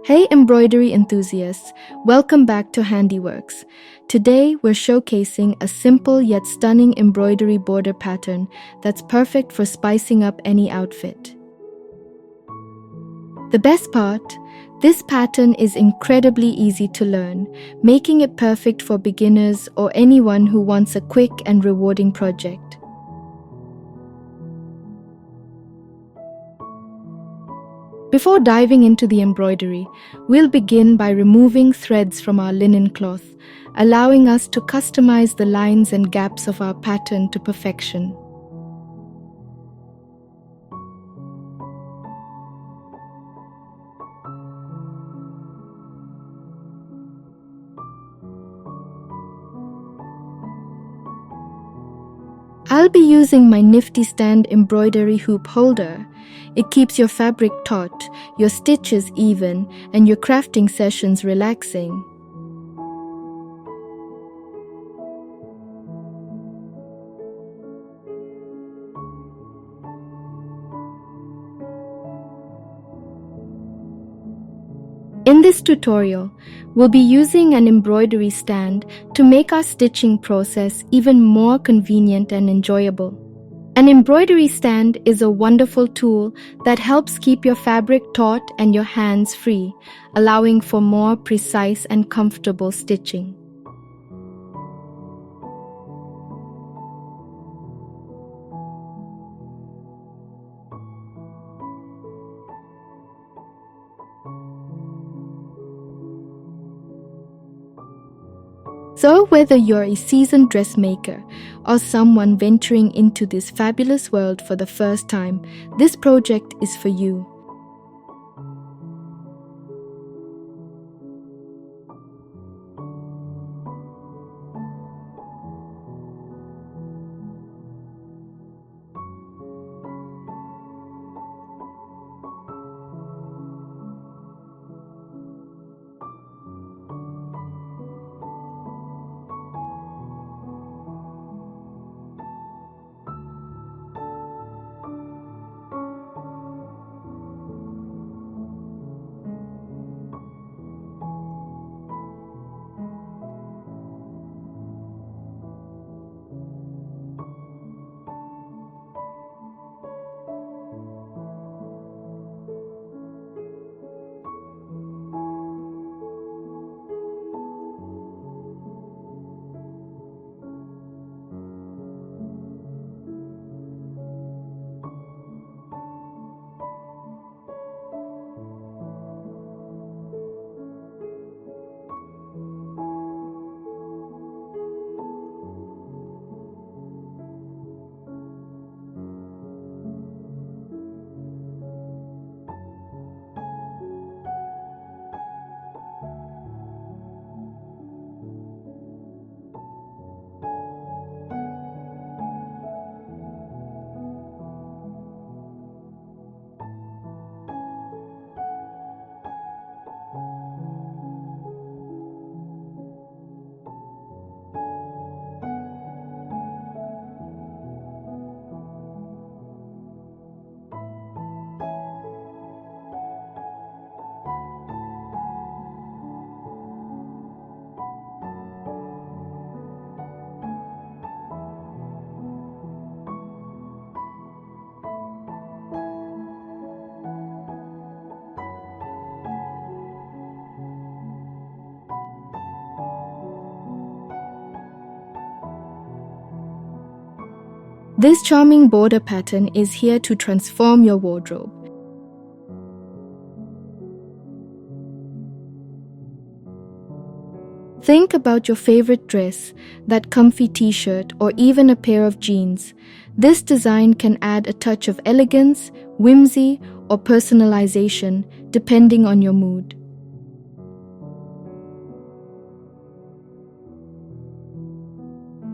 Hey embroidery enthusiasts, welcome back to Handiworks. Today we're showcasing a simple yet stunning embroidery border pattern that's perfect for spicing up any outfit. The best part, this pattern is incredibly easy to learn, making it perfect for beginners or anyone who wants a quick and rewarding project. Before diving into the embroidery, we'll begin by removing threads from our linen cloth, allowing us to customize the lines and gaps of our pattern to perfection. I'll be using my nifty stand embroidery hoop holder. It keeps your fabric taut, your stitches even, and your crafting sessions relaxing. In this tutorial, we'll be using an embroidery stand to make our stitching process even more convenient and enjoyable. An embroidery stand is a wonderful tool that helps keep your fabric taut and your hands free, allowing for more precise and comfortable stitching. So whether you're a seasoned dressmaker or someone venturing into this fabulous world for the first time, this project is for you. This charming border pattern is here to transform your wardrobe. Think about your favorite dress, that comfy t-shirt, or even a pair of jeans. This design can add a touch of elegance, whimsy, or personalization, depending on your mood.